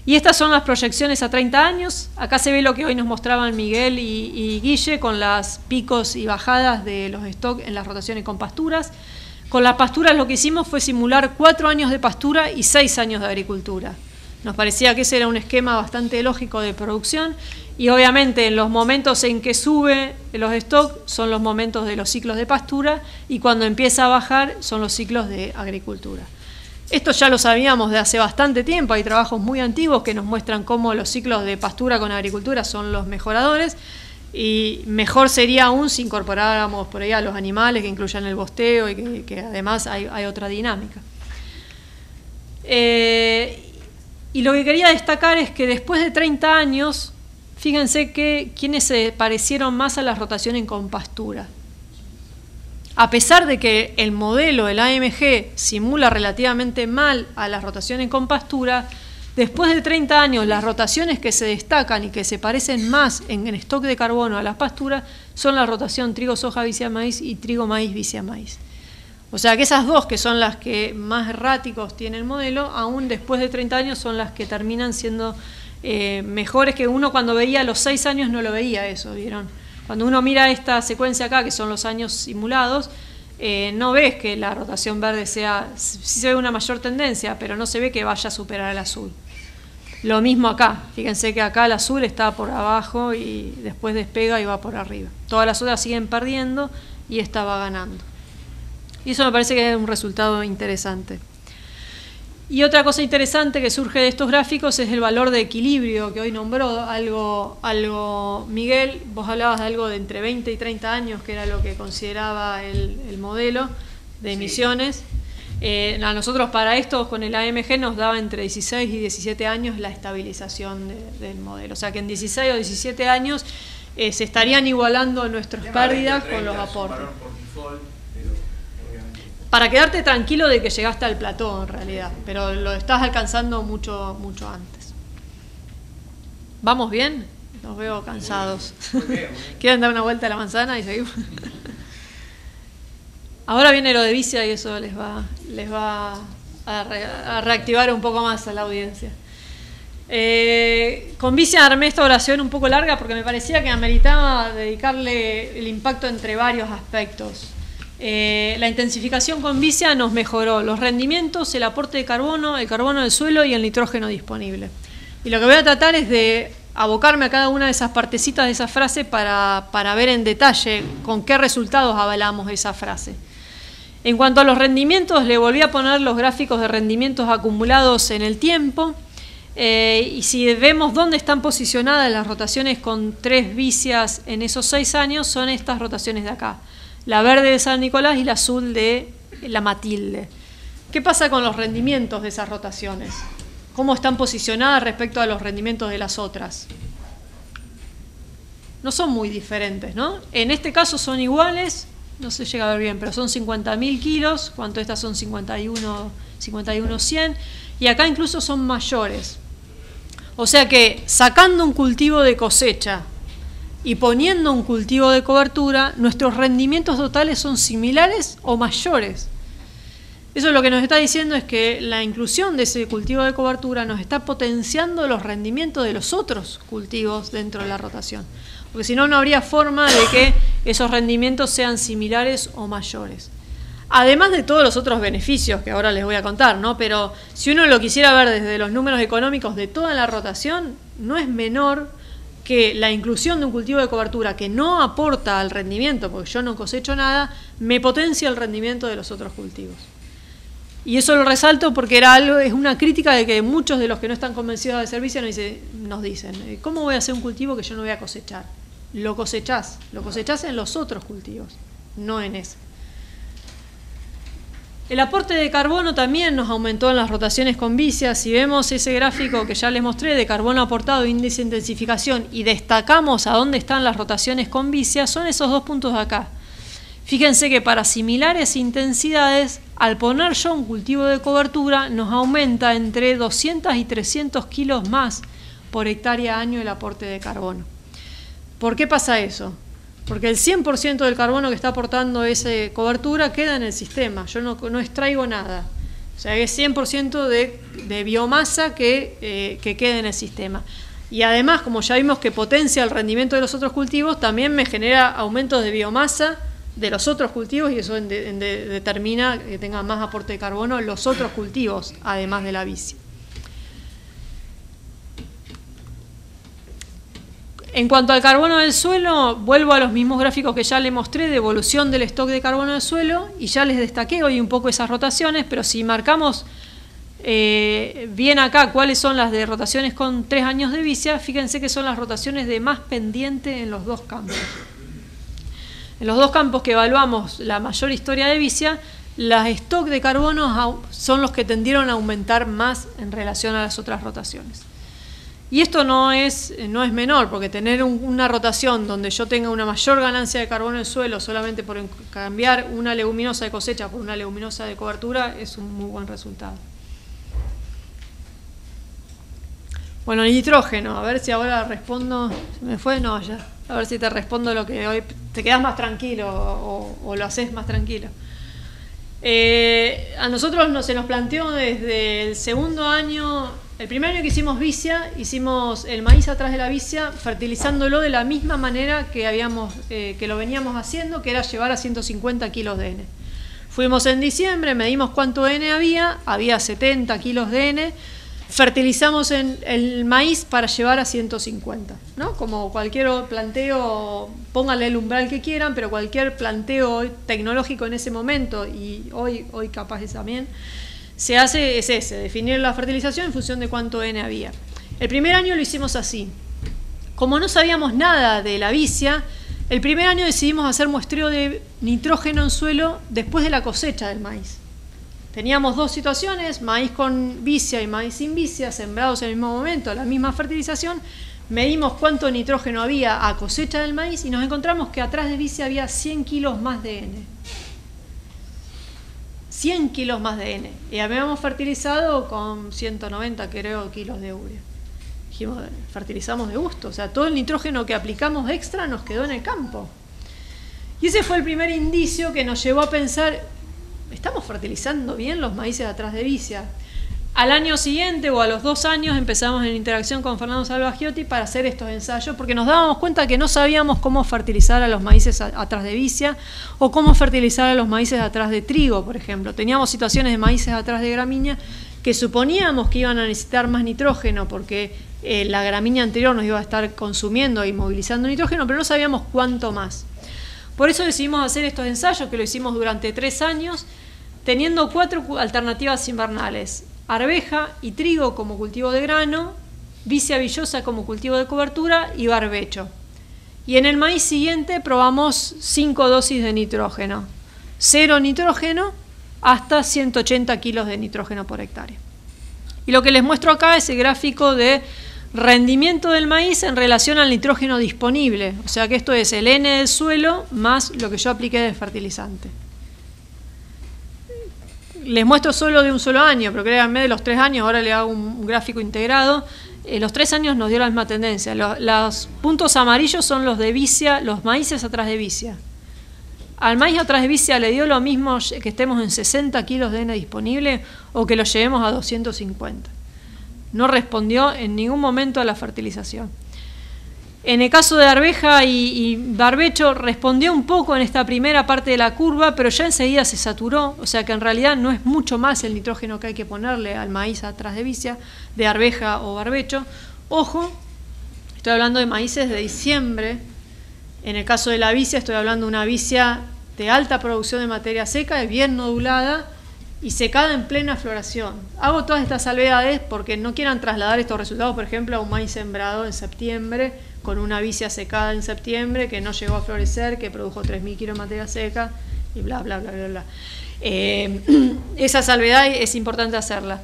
Y estas son las proyecciones a 30 años. Acá se ve lo que hoy nos mostraban Miguel y Guille con las picos y bajadas de los stock en las rotaciones con pasturas. Con las pasturas lo que hicimos fue simular 4 años de pastura y 6 años de agricultura. Nos parecía que ese era un esquema bastante lógico de producción y obviamente en los momentos en que sube los stock son los momentos de los ciclos de pastura y cuando empieza a bajar son los ciclos de agricultura. Esto ya lo sabíamos de hace bastante tiempo, hay trabajos muy antiguos que nos muestran cómo los ciclos de pastura con agricultura son los mejoradores y mejor sería aún si incorporáramos por ahí a los animales que incluyan el bosteo y que además hay otra dinámica. Y lo que quería destacar es que después de 30 años, fíjense que quienes se parecieron más a las rotaciones con pastura. A pesar de que el modelo, el AMG, simula relativamente mal a las rotaciones con pastura, después de 30 años las rotaciones que se destacan y que se parecen más en stock de carbono a las pasturas son la rotación trigo-soja vicia-maíz y trigo-maíz vicia-maíz. O sea que esas dos, que son las que más erráticos tiene el modelo, aún después de 30 años son las que terminan siendo mejores, que uno cuando veía a los 6 años no lo veía eso, ¿vieron? Cuando uno mira esta secuencia acá, que son los años simulados, no ves que la rotación verde sea, sí se ve una mayor tendencia, pero no se ve que vaya a superar al azul. Lo mismo acá, fíjense que acá el azul está por abajo y después despega y va por arriba. Todas las otras siguen perdiendo y esta va ganando. Y eso me parece que es un resultado interesante. Y otra cosa interesante que surge de estos gráficos es el valor de equilibrio que hoy nombró algo Miguel. Vos hablabas de algo de entre 20 y 30 años, que era lo que consideraba el modelo de emisiones. A nosotros para esto con el AMG nos daba entre 16 y 17 años la estabilización del modelo. O sea que en 16 o 17 años se estarían igualando nuestras pérdidas con los aportes. Para quedarte tranquilo de que llegaste al plató en realidad, pero lo estás alcanzando mucho antes. ¿Vamos bien? Los veo cansados. ¿Quieren dar una vuelta a la manzana y seguimos? Ahora viene lo de Vicia y eso les va a reactivar un poco más a la audiencia. Con Vicia armé esta oración un poco larga porque me parecía que ameritaba dedicarle el impacto entre varios aspectos. La intensificación con Vicia nos mejoró los rendimientos, el aporte de carbono, el carbono del suelo y el nitrógeno disponible. Y lo que voy a tratar es de abocarme a cada una de esas partecitas de esa frase para ver en detalle con qué resultados avalamos esa frase. En cuanto a los rendimientos, le volví a poner los gráficos de rendimientos acumulados en el tiempo. Y si vemos dónde están posicionadas las rotaciones con 3 vicias en esos 6 años, son estas rotaciones de acá. La verde de San Nicolás y la azul de la Matilde. ¿Qué pasa con los rendimientos de esas rotaciones? ¿Cómo están posicionadas respecto a los rendimientos de las otras? No son muy diferentes, ¿no? En este caso son iguales, no se llega a ver bien, pero son 50.000 kilos, cuanto estas son 51.100, y acá incluso son mayores. O sea que sacando un cultivo de cosecha y poniendo un cultivo de cobertura, nuestros rendimientos totales son similares o mayores. Eso lo que nos está diciendo es que la inclusión de ese cultivo de cobertura nos está potenciando los rendimientos de los otros cultivos dentro de la rotación. Porque si no, no habría forma de que esos rendimientos sean similares o mayores. Además de todos los otros beneficios que ahora les voy a contar, ¿no? Pero si uno lo quisiera ver desde los números económicos de toda la rotación, no es menor que la inclusión de un cultivo de cobertura que no aporta al rendimiento, porque yo no cosecho nada, me potencia el rendimiento de los otros cultivos. Y eso lo resalto porque es una crítica de que muchos de los que no están convencidos de servicio nos dicen, ¿cómo voy a hacer un cultivo que yo no voy a cosechar? Lo cosechás en los otros cultivos, no en ese. El aporte de carbono también nos aumentó en las rotaciones con Vicia. Si vemos ese gráfico que ya les mostré de carbono aportado, índice de intensificación, y destacamos a dónde están las rotaciones con Vicia, son esos 2 puntos de acá. Fíjense que para similares intensidades, al poner yo un cultivo de cobertura, nos aumenta entre 200 y 300 kilos más por hectárea año el aporte de carbono. ¿Por qué pasa eso? Porque el 100% del carbono que está aportando esa cobertura queda en el sistema, yo no extraigo nada. O sea, es 100% de biomasa que queda en el sistema. Y además, como ya vimos que potencia el rendimiento de los otros cultivos, también me genera aumentos de biomasa de los otros cultivos y eso determina que tengan más aporte de carbono los otros cultivos, además de la vicia. En cuanto al carbono del suelo, vuelvo a los mismos gráficos que ya les mostré de evolución del stock de carbono del suelo y ya les destaqué hoy un poco esas rotaciones, pero si marcamos bien acá cuáles son las de rotaciones con 3 años de vicia, fíjense que son las rotaciones de más pendiente en los dos campos. En los dos campos que evaluamos la mayor historia de vicia, las stock de carbono son los que tendieron a aumentar más en relación a las otras rotaciones. Y esto no es menor, porque tener una rotación donde yo tenga una mayor ganancia de carbono en el suelo solamente por cambiar una leguminosa de cosecha por una leguminosa de cobertura es un muy buen resultado. Bueno, nitrógeno, a ver si ahora respondo. ¿Se me fue? No, ya. A ver si te respondo lo que hoy te quedas más tranquilo o lo haces más tranquilo. A nosotros se nos planteó desde el segundo año, el primer año que hicimos vicia, hicimos el maíz atrás de la vicia, fertilizándolo de la misma manera que lo veníamos haciendo, que era llevar a 150 kilos de N. Fuimos en diciembre, medimos cuánto N había 70 kilos de N, fertilizamos el maíz para llevar a 150, ¿no? Como cualquier planteo, pónganle el umbral que quieran, pero cualquier planteo tecnológico en ese momento, y hoy capaz es también, se hace es ese, definir la fertilización en función de cuánto N había. El primer año lo hicimos así. Como no sabíamos nada de la vicia, el primer año decidimos hacer muestreo de nitrógeno en suelo después de la cosecha del maíz. Teníamos dos situaciones, maíz con vicia y maíz sin vicia, sembrados en el mismo momento, la misma fertilización. Medimos cuánto nitrógeno había a cosecha del maíz y nos encontramos que atrás de vicia había 100 kilos más de N. 100 kilos más de N. Y habíamos fertilizado con 190, creo, kilos de urea. Dijimos, fertilizamos de gusto. O sea, todo el nitrógeno que aplicamos extra nos quedó en el campo. Y ese fue el primer indicio que nos llevó a pensar, ¿estamos fertilizando bien los maíces atrás de vicia? Al año siguiente o a los 2 años empezamos en interacción con Fernando Salvagiotti para hacer estos ensayos porque nos dábamos cuenta que no sabíamos cómo fertilizar a los maíces atrás de vicia o cómo fertilizar a los maíces atrás de trigo, por ejemplo. Teníamos situaciones de maíces atrás de gramínea que suponíamos que iban a necesitar más nitrógeno porque la gramínea anterior nos iba a estar consumiendo y movilizando nitrógeno, pero no sabíamos cuánto más. Por eso decidimos hacer estos ensayos que lo hicimos durante 3 años teniendo 4 alternativas invernales. Arveja y trigo como cultivo de grano, vicia villosa como cultivo de cobertura y barbecho. Y en el maíz siguiente probamos 5 dosis de nitrógeno. 0 nitrógeno hasta 180 kilos de nitrógeno por hectárea. Y lo que les muestro acá es el gráfico de rendimiento del maíz en relación al nitrógeno disponible. O sea que esto es el N del suelo más lo que yo apliqué de fertilizante. Les muestro solo de un solo año, pero créanme, de los 3 años, ahora le hago un gráfico integrado. Los 3 años nos dio la misma tendencia. Los puntos amarillos son los de vicia, los maíces atrás de vicia. Al maíz atrás de vicia le dio lo mismo que estemos en 60 kilos de N disponible o que lo llevemos a 250. No respondió en ningún momento a la fertilización. En el caso de arveja y barbecho respondió un poco en esta primera parte de la curva, pero ya enseguida se saturó, o sea que en realidad no es mucho más el nitrógeno que hay que ponerle al maíz atrás de vicia, de arveja o barbecho. Ojo, estoy hablando de maíces de diciembre. En el caso de la vicia estoy hablando de una vicia de alta producción de materia seca, bien nodulada y secada en plena floración. Hago todas estas salvedades porque no quieran trasladar estos resultados, por ejemplo, a un maíz sembrado en septiembre, con una vicia secada en septiembre, que no llegó a florecer, que produjo 3.000 kilos de materia seca, y bla, bla, bla, bla, bla. Esa salvedad es importante hacerla.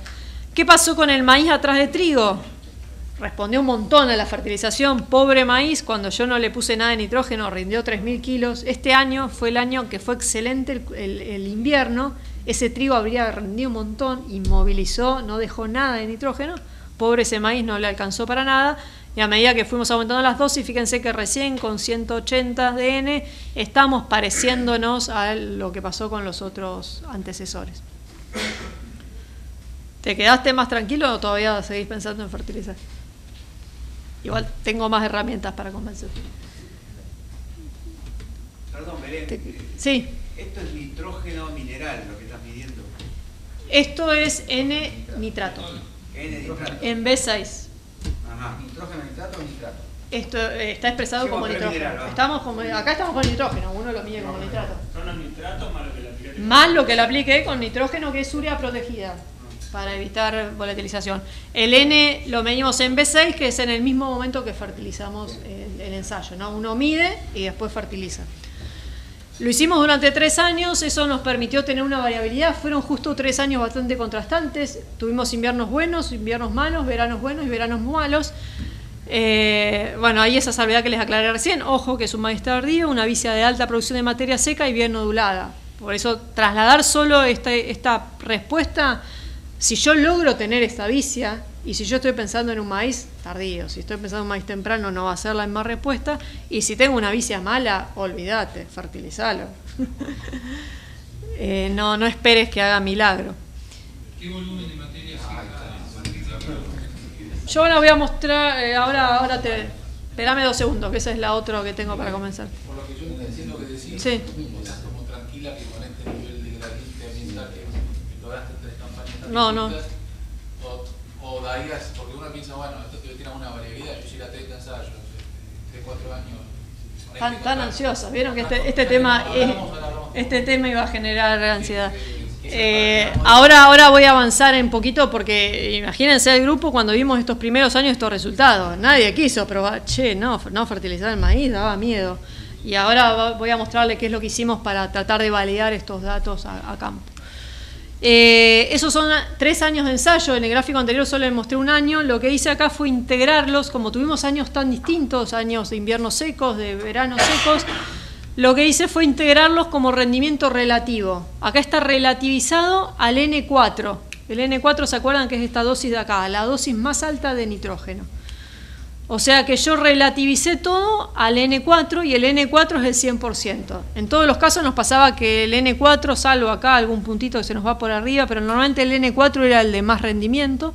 ¿Qué pasó con el maíz atrás de trigo? Respondió un montón a la fertilización. Pobre maíz, cuando yo no le puse nada de nitrógeno, rindió 3.000 kilos. Este año fue el año que fue excelente el invierno. Ese trigo habría rendido un montón y movilizó, no dejó nada de nitrógeno. Pobre ese maíz, no le alcanzó para nada. Y a medida que fuimos aumentando las dosis, fíjense que recién con 180 de N estamos pareciéndonos a lo que pasó con los otros antecesores. ¿Te quedaste más tranquilo o todavía seguís pensando en fertilizar? Igual tengo más herramientas para convencerte. Perdón, Belén. Sí. Esto es nitrógeno mineral, lo que estás midiendo. Esto es N-nitrato. N-nitrato. En B6. Ajá. ¿Nitrógeno, nitrato o nitrato? Esto está expresado Sí, como pero nitrógeno. mineral, Acá estamos con nitrógeno, uno lo mide como nitrato. Son los nitratos más lo que le aplicaste. Más lo que le apliqué con nitrógeno, que es urea protegida, para evitar volatilización. El N lo medimos en B6, que es en el mismo momento que fertilizamos el ensayo, ¿no? Uno mide y después fertiliza. Lo hicimos durante 3 años, eso nos permitió tener una variabilidad. Fueron justo 3 años bastante contrastantes. Tuvimos inviernos buenos, inviernos malos, veranos buenos y veranos malos. Bueno, hay esa salvedad que les aclaré recién. Ojo, que es un maíz tardío, una vicia de alta producción de materia seca y bien nodulada. Por eso, trasladar solo esta respuesta, si yo logro tener esta vicia, y si yo estoy pensando en un maíz tardío, si estoy pensando en un maíz temprano, no va a ser la misma respuesta. Y si tengo una vicia mala, olvídate, fertilizalo. No esperes que haga milagro. ¿Qué volumen de materia seca? Yo ahora voy a mostrar, ahora espérame 2 segundos, que esa es la otra que tengo para comenzar. Por lo que yo entiendo que decís, Sí. estás como tranquila que con este nivel de gradiente ambiental que lograste 3 campañas tan No. distintas, o darías, porque uno piensa, bueno, esto tiene una variabilidad, yo hiciera 30 ensayos, 3, 4 años. Tan ansiosa, vieron que este tema iba a generar ansiedad. Ahora voy a avanzar un poquito porque imagínense el grupo cuando vimos estos primeros años estos resultados. Nadie quiso probar, no fertilizar el maíz, daba miedo. Y ahora voy a mostrarles qué es lo que hicimos para tratar de validar estos datos a campo. Esos son 3 años de ensayo. En el gráfico anterior solo les mostré 1 año. Lo que hice acá fue integrarlos, como tuvimos años tan distintos, años de inviernos secos, de veranos secos. Lo que hice fue integrarlos como rendimiento relativo. Acá está relativizado al N4. El N4, ¿se acuerdan que es esta dosis de acá? La dosis más alta de nitrógeno. O sea que yo relativicé todo al N4 y el N4 es el 100%. En todos los casos nos pasaba que el N4, salvo acá algún puntito que se nos va por arriba, pero normalmente el N4 era el de más rendimiento.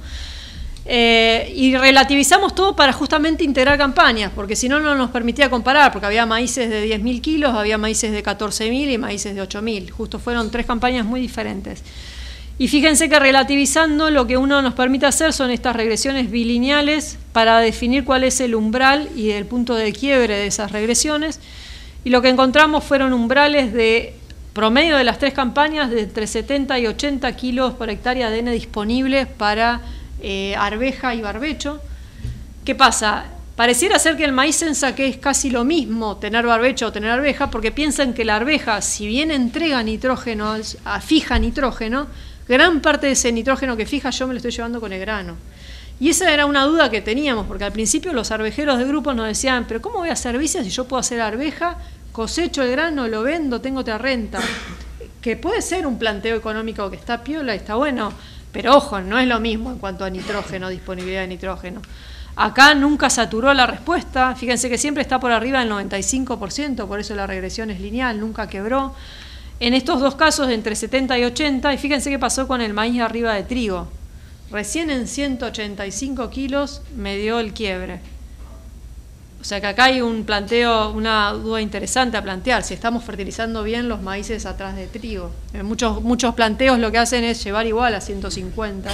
Y relativizamos todo para justamente integrar campañas, porque si no, no nos permitía comparar, porque había maíces de 10.000 kilos, había maíces de 14.000 y maíces de 8.000. Justo fueron 3 campañas muy diferentes. Y fíjense que relativizando lo que uno nos permite hacer son estas regresiones bilineales para definir cuál es el umbral y el punto de quiebre de esas regresiones. Y lo que encontramos fueron umbrales de promedio de las 3 campañas de entre 70 y 80 kilos por hectárea de N disponibles para arveja y barbecho. ¿Qué pasa? Pareciera ser que el maíz sensa que es casi lo mismo tener barbecho o tener arveja, porque piensan que la arveja, si bien entrega nitrógeno, fija nitrógeno, gran parte de ese nitrógeno que fija yo me lo estoy llevando con el grano. Y esa era una duda que teníamos, porque al principio los arvejeros de grupo nos decían, pero ¿cómo voy a hacer vicia si yo puedo hacer arveja, cosecho el grano, lo vendo, tengo otra renta? Que puede ser un planteo económico que está piola y está bueno, pero ojo, no es lo mismo en cuanto a nitrógeno, disponibilidad de nitrógeno. Acá nunca saturó la respuesta, fíjense que siempre está por arriba del 95%, por eso la regresión es lineal, nunca quebró. En estos 2 casos, entre 70 y 80, y fíjense qué pasó con el maíz arriba de trigo. Recién en 185 kilos me dio el quiebre. O sea que acá hay un planteo, una duda interesante a plantear, si estamos fertilizando bien los maíces atrás de trigo. En muchos planteos lo que hacen es llevar igual a 150,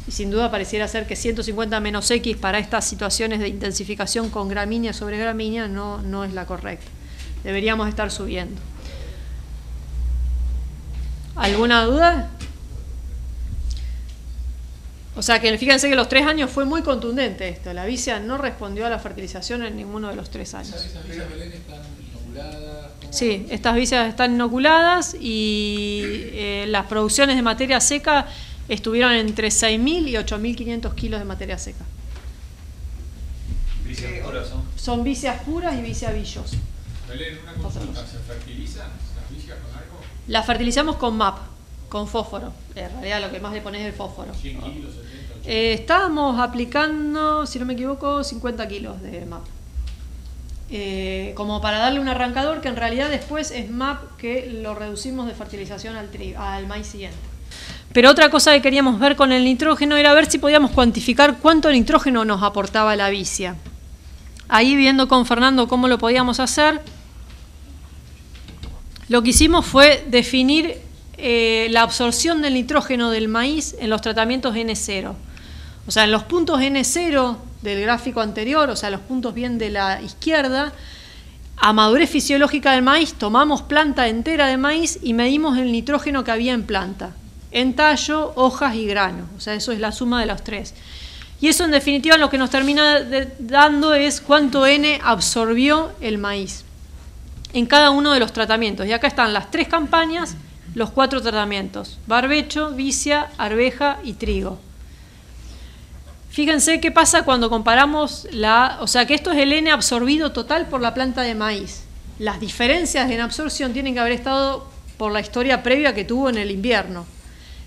y sin duda pareciera ser que 150 menos X para estas situaciones de intensificación con gramínea sobre gramínea no es la correcta. Deberíamos estar subiendo. ¿Alguna duda? O sea que fíjense que los 3 años fue muy contundente esto. La vicia no respondió a la fertilización en ninguno de los 3 años. ¿Esas vicias, Belén, están inoculadas? Sí, estas vicias están inoculadas y las producciones de materia seca estuvieron entre 6.000 y 8.500 kilos de materia seca. ¿Vicias puras son? Son vicias puras y viciabillos. Belén, una consulta, ¿se fertilizan las vicias con algo? Las fertilizamos con MAP, con fósforo. En realidad lo que más le pones es el fósforo. 100 kilos, 70, 80. Estábamos aplicando, si no me equivoco, 50 kilos de MAP. Como para darle un arrancador, que en realidad después es MAP que lo reducimos de fertilización al maíz siguiente. Pero otra cosa que queríamos ver con el nitrógeno era ver si podíamos cuantificar cuánto nitrógeno nos aportaba la vicia. Ahí viendo con Fernando cómo lo podíamos hacer, lo que hicimos fue definir la absorción del nitrógeno del maíz en los tratamientos N0. O sea, en los puntos N0 del gráfico anterior, o sea, los puntos bien de la izquierda, a madurez fisiológica del maíz, tomamos planta entera de maíz y medimos el nitrógeno que había en planta, en tallo, hojas y grano. O sea, eso es la suma de los tres. Y eso, en definitiva, lo que nos termina dando es cuánto N absorbió el maíz en cada uno de los tratamientos. Y acá están las 3 campañas, los 4 tratamientos: barbecho, vicia, arveja y trigo. Fíjense qué pasa cuando comparamos o sea, que esto es el N absorbido total por la planta de maíz. Las diferencias en absorción tienen que haber estado por la historia previa que tuvo en el invierno.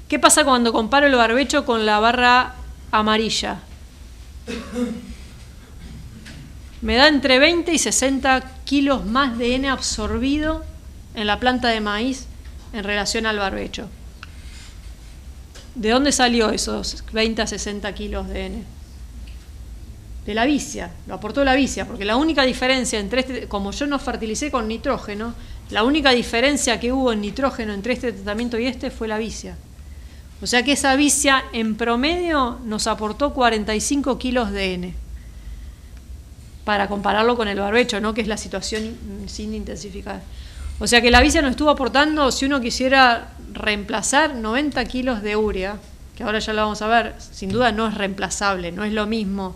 ¿Qué pasa cuando comparo el barbecho con la barra amarilla? Me da entre 20 y 60 kilos más de N absorbido en la planta de maíz en relación al barbecho. ¿De dónde salió esos 20 a 60 kilos de N? De la vicia, lo aportó la vicia, porque la única diferencia entre como yo no fertilicé con nitrógeno, la única diferencia que hubo en nitrógeno entre este tratamiento y este fue la vicia. O sea que esa vicia en promedio nos aportó 45 kilos de N, para compararlo con el barbecho, ¿no? Que es la situación sin intensificar. O sea que la vicia nos estuvo aportando, si uno quisiera reemplazar 90 kilos de urea, que ahora ya lo vamos a ver, sin duda no es reemplazable, no es lo mismo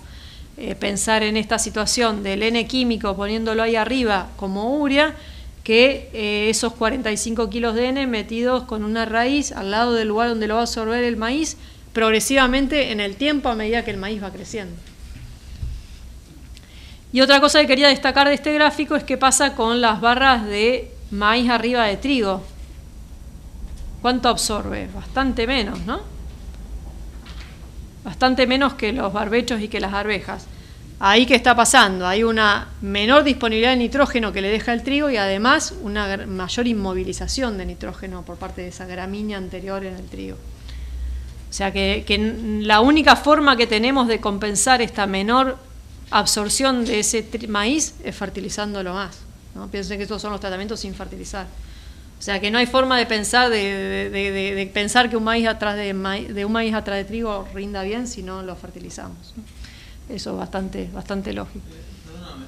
pensar en esta situación del N químico poniéndolo ahí arriba como urea, que esos 45 kilos de N metidos con una raíz al lado del lugar donde lo va a absorber el maíz progresivamente en el tiempo a medida que el maíz va creciendo. Y otra cosa que quería destacar de este gráfico es qué pasa con las barras de maíz arriba de trigo. ¿Cuánto absorbe? Bastante menos, ¿no? Bastante menos que los barbechos y que las arvejas. Ahí, ¿qué está pasando? Hay una menor disponibilidad de nitrógeno que le deja el trigo y además una mayor inmovilización de nitrógeno por parte de esa gramínea anterior en el trigo. O sea que la única forma que tenemos de compensar esta menor absorción de ese maíz es fertilizándolo más, ¿no? Piensen que estos son los tratamientos sin fertilizar. O sea que no hay forma de pensar de pensar que un maíz atrás de trigo rinda bien si no lo fertilizamos, ¿no? Eso es bastante lógico. Perdóname,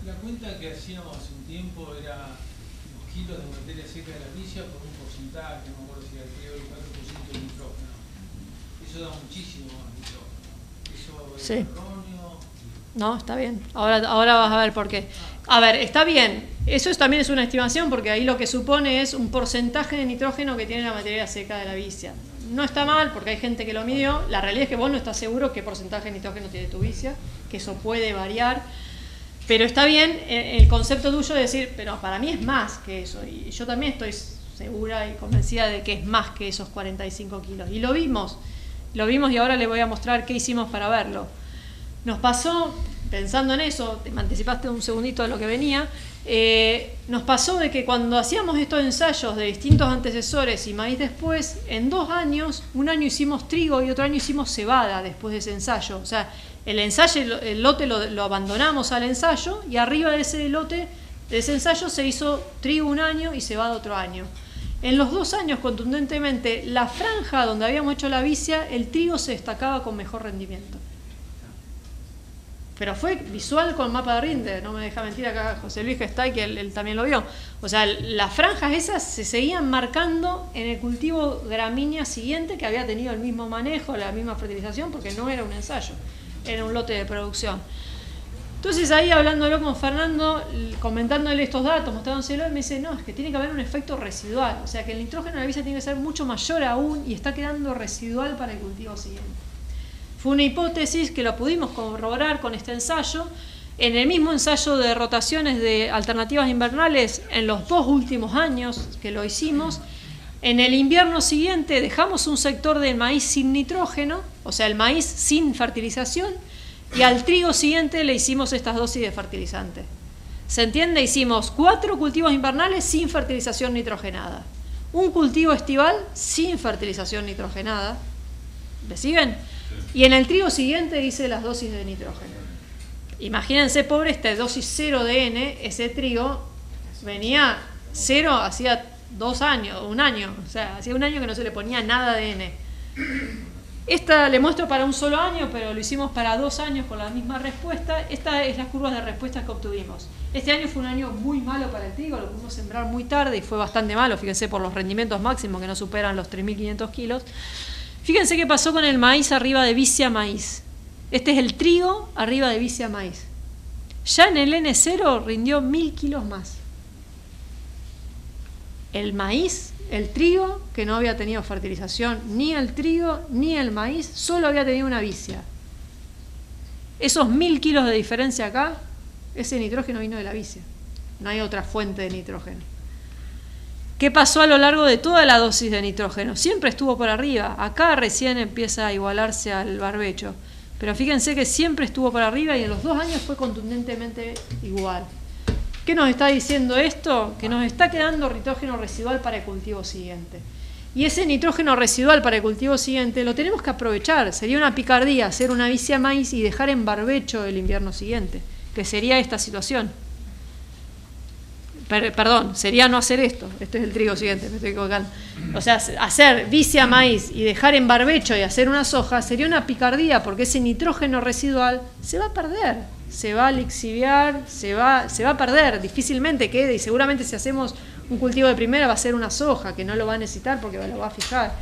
la cuenta que hacíamos hace un tiempo era los kilos de materia seca de la vicia por un porcentaje, no me acuerdo si era el 3 o el 4% de nitrógeno. Eso da muchísimo más nitrógeno. Eso es erróneo. No, está bien. Ahora vas a ver por qué. A ver, está bien. Eso también es una estimación porque ahí lo que supone es un porcentaje de nitrógeno que tiene la materia seca de la vicia. No está mal porque hay gente que lo midió. La realidad es que vos no estás seguro qué porcentaje de nitrógeno tiene tu vicia, que eso puede variar. Pero está bien el concepto tuyo de decir, pero para mí es más que eso. Y yo también estoy segura y convencida de que es más que esos 45 kilos. Y lo vimos y ahora les voy a mostrar qué hicimos para verlo. Nos pasó, pensando en eso, te me anticipaste un segundito de lo que venía, nos pasó de que cuando hacíamos estos ensayos de distintos antecesores y maíz después, en 2 años, un año hicimos trigo y otro año hicimos cebada después de ese ensayo. O sea, el lote lo abandonamos al ensayo y arriba de ese lote, de ese ensayo, se hizo trigo un año y cebada otro año. En los 2 años, contundentemente, la franja donde habíamos hecho la vicia, el trigo se destacaba con mejor rendimiento. Pero fue visual con mapa de rinde, no me deja mentir acá José Luis que está y que él también lo vio. O sea, las franjas esas se seguían marcando en el cultivo gramínea siguiente que había tenido el mismo manejo, la misma fertilización, porque no era un ensayo, era un lote de producción. Entonces ahí hablándolo con Fernando, comentándole estos datos, mostrándoselo, me dice, no, es que tiene que haber un efecto residual. O sea, que el nitrógeno de la vicia tiene que ser mucho mayor aún y está quedando residual para el cultivo siguiente. Fue una hipótesis que lo pudimos corroborar con este ensayo. En el mismo ensayo de rotaciones de alternativas invernales, en los 2 últimos años que lo hicimos, en el invierno siguiente dejamos un sector de maíz sin nitrógeno, o sea, el maíz sin fertilización, y al trigo siguiente le hicimos estas dosis de fertilizante. ¿Se entiende? Hicimos 4 cultivos invernales sin fertilización nitrogenada. un cultivo estival sin fertilización nitrogenada. ¿Me siguen? Y en el trigo siguiente dice las dosis de nitrógeno. Imagínense, pobre, esta dosis 0 de N, ese trigo venía 0 hacía 2 años, 1 año, o sea, hacía 1 año que no se le ponía nada de N. Esta le muestro para un solo año, pero lo hicimos para 2 años con la misma respuesta. Esta es las curvas de respuestas que obtuvimos. Este año fue un año muy malo para el trigo, lo pudimos sembrar muy tarde y fue bastante malo, fíjense, por los rendimientos máximos que no superan los 3.500 kilos. Fíjense qué pasó con el maíz arriba de Vicia maíz. Este es el trigo arriba de Vicia maíz. Ya en el N0 rindió 1.000 kilos más. El maíz, el trigo, que no había tenido fertilización, ni el trigo ni el maíz, solo había tenido una vicia. Esos 1.000 kilos de diferencia acá, ese nitrógeno vino de la vicia. No hay otra fuente de nitrógeno. ¿Qué pasó a lo largo de toda la dosis de nitrógeno? Siempre estuvo por arriba. Acá recién empieza a igualarse al barbecho. Pero fíjense que siempre estuvo por arriba y en los 2 años fue contundentemente igual. ¿Qué nos está diciendo esto? Que nos está quedando nitrógeno residual para el cultivo siguiente. Y ese nitrógeno residual para el cultivo siguiente lo tenemos que aprovechar. Sería una picardía hacer una vicia maíz y dejar en barbecho el invierno siguiente, que sería esta situación. Perdón, sería no hacer esto. Este es el trigo siguiente, me estoy equivocando. O sea, hacer vicia maíz y dejar en barbecho y hacer una soja sería una picardía, porque ese nitrógeno residual se va a perder, se va a lixiviar, se va a perder, difícilmente quede, y seguramente si hacemos un cultivo de primera va a ser una soja, que no lo va a necesitar porque lo va a fijar.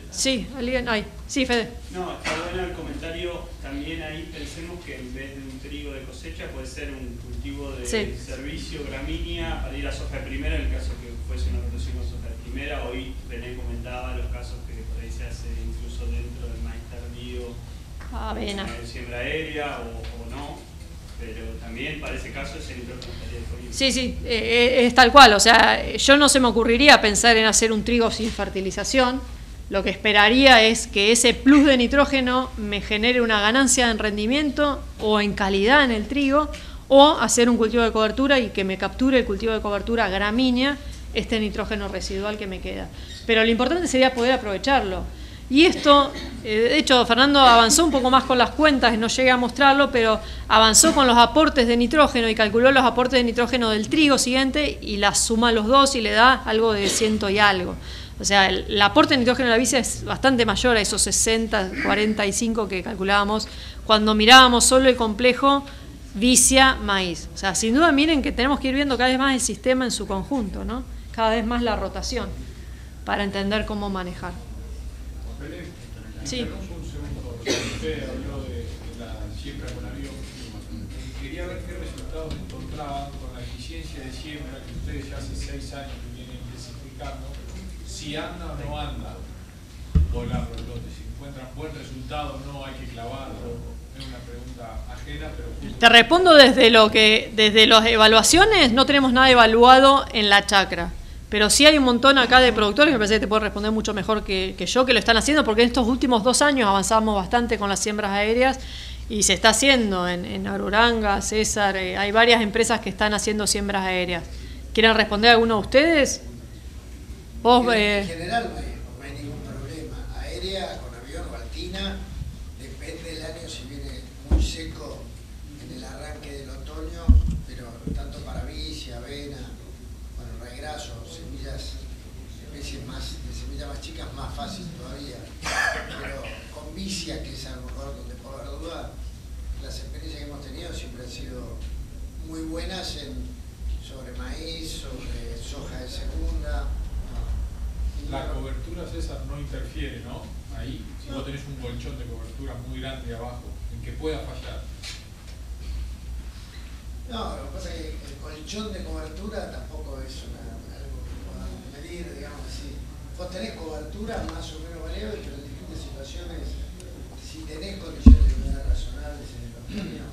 Sí, alguien, ay, sí, Fede. No, está bueno el comentario. También ahí pensemos que en vez de un trigo de cosecha puede ser un cultivo de servicio, gramínea, para ir a soja de primera, en el caso que fuese una rotación con soja de primera. Hoy René comentaba los casos que por ahí se hace incluso dentro del maíz tardío, avena, siembra aérea o no, pero también para ese caso ese nitrógeno estaría disponible. Sí, sí, es tal cual. O sea, yo no se me ocurriría pensar en hacer un trigo sin fertilización. Lo que esperaría es que ese plus de nitrógeno me genere una ganancia en rendimiento o en calidad en el trigo, o hacer un cultivo de cobertura y que me capture el cultivo de cobertura gramínea este nitrógeno residual que me queda. Pero lo importante sería poder aprovecharlo. Y esto, de hecho, Fernando avanzó un poco más con las cuentas, no llegué a mostrarlo, pero avanzó con los aportes de nitrógeno y calculó los aportes de nitrógeno del trigo siguiente y las suma los dos y le da algo de 100 y algo. O sea, el aporte de nitrógeno de la vicia es bastante mayor a esos 60, 45 que calculábamos cuando mirábamos solo el complejo vicia-maíz. O sea, sin duda miren que tenemos que ir viendo cada vez más el sistema en su conjunto, ¿no? Cada vez más la rotación para entender cómo manejar. Sí. Un segundo, usted habló de la siembra con avión. Quería ver qué resultados encontraban con la eficiencia de siembra que ustedes ya hace 6 años que vienen especificando. Si anda o no anda volar los lotes, si encuentran buen resultado o no, hay que clavarlo. Es una pregunta ajena, pero... Te respondo desde las evaluaciones, no tenemos nada evaluado en la chacra. Pero sí hay un montón acá de productores que me parece que te puedo responder mucho mejor que yo, que lo están haciendo, porque en estos últimos 2 años avanzamos bastante con las siembras aéreas y se está haciendo en Aruranga, César, hay varias empresas que están haciendo siembras aéreas. ¿Quieren responder a alguno de ustedes? Vos, en general no hay ningún problema. Aérea, con avión o altina, depende del año si viene muy seco en el arranque del otoño, pero tanto para vicia, avena, bueno, raigrazo, semillas, especies de semillas más chicas, más fácil todavía. Pero con vicia, que es a lo mejor donde por la duda, las experiencias que hemos tenido siempre han sido muy buenas sobre maíz, sobre soja de segunda. La cobertura, César, no interfiere, ¿no? Ahí, si vos tenés un colchón de cobertura muy grande abajo, en que pueda fallar. No, lo que pasa es que el colchón de cobertura tampoco es algo que podamos medir, digamos así. Vos tenés cobertura más o menos variable, pero en distintas situaciones, si tenés condiciones de humedad razonables en el otoño.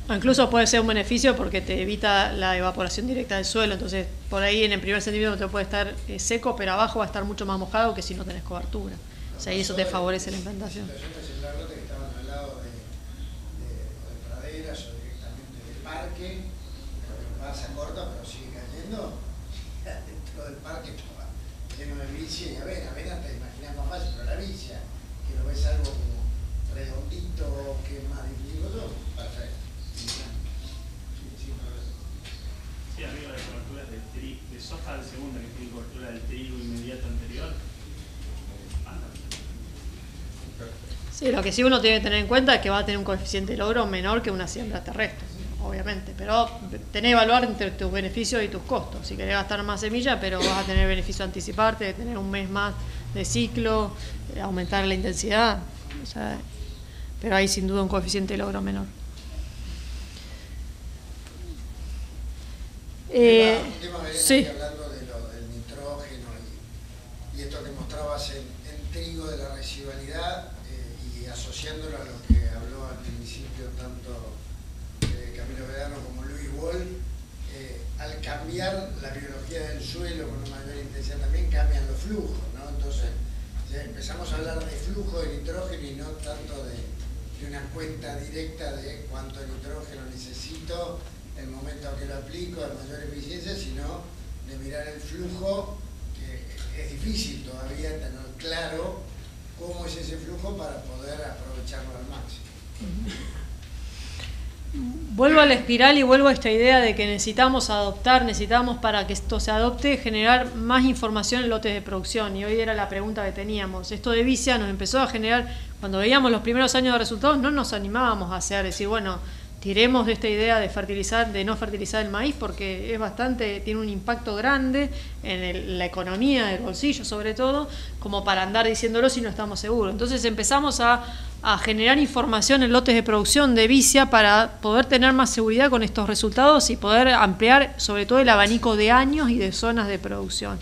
Incluso puede ser un beneficio porque te evita la evaporación directa del suelo, entonces por ahí en el primer centímetro te puede estar seco, pero abajo va a estar mucho más mojado que si no tenés cobertura. O sea, y eso te favorece la implantación. Que estaban al lado de praderas o directamente del parque, pasa corta pero sigue cayendo, lo del parque estaba lleno de vicia y avena te imaginas más fácil, pero la vicia, que lo ves algo como redondito, que es más difícil, todo, perfecto. Sí, arriba de coberturas de soja de segunda, que tiene cobertura del trigo inmediato anterior. Sí, lo que sí uno tiene que tener en cuenta es que va a tener un coeficiente de logro menor que una siembra terrestre, obviamente, pero tenés que evaluar entre tus beneficios y tus costos. Si querés gastar más semilla, pero vas a tener beneficio de anticiparte, de tener un mes más de ciclo, aumentar la intensidad, o sea, pero hay sin duda un coeficiente de logro menor. Un tema que sí. hablando de lo del nitrógeno y esto que mostrabas en trigo de la residualidad y asociándolo a lo que habló al principio tanto Camilo Vedano como Luis Boll, al cambiar la biología del suelo con una mayor intensidad también cambian los flujos, ¿no? Entonces ya empezamos a hablar de flujo de nitrógeno y no tanto de una cuenta directa de cuánto nitrógeno necesito el momento que lo aplico de mayor eficiencia, sino de mirar el flujo, que es difícil todavía tener claro cómo es ese flujo para poder aprovecharlo al máximo. Vuelvo a la espiral y vuelvo a esta idea de que necesitamos para que esto se adopte, generar más información en lotes de producción. Y hoy era la pregunta que teníamos. Esto de vicia nos empezó a generar, cuando veíamos los primeros años de resultados, no nos animábamos a hacer, decir, bueno, tiremos de esta idea de no fertilizar el maíz porque tiene un impacto grande en la economía del bolsillo sobre todo, como para andar diciéndolo si no estamos seguros. Entonces empezamos a generar información en lotes de producción de vicia para poder tener más seguridad con estos resultados y poder ampliar sobre todo el abanico de años y de zonas de producción.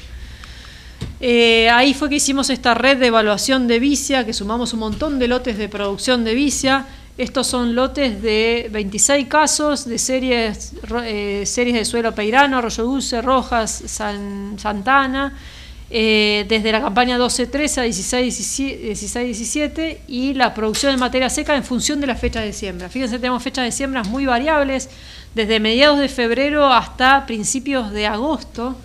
Ahí fue que hicimos esta red de evaluación de vicia, que sumamos un montón de lotes de producción de vicia. Estos son lotes de 26 casos de series de suelo peirano, Arroyo Dulce, Rojas, Santana, desde la campaña 12-13 a 16-17 y la producción de materia seca en función de las fechas de siembra. Fíjense, tenemos fechas de siembras muy variables, desde mediados de febrero hasta principios de agosto.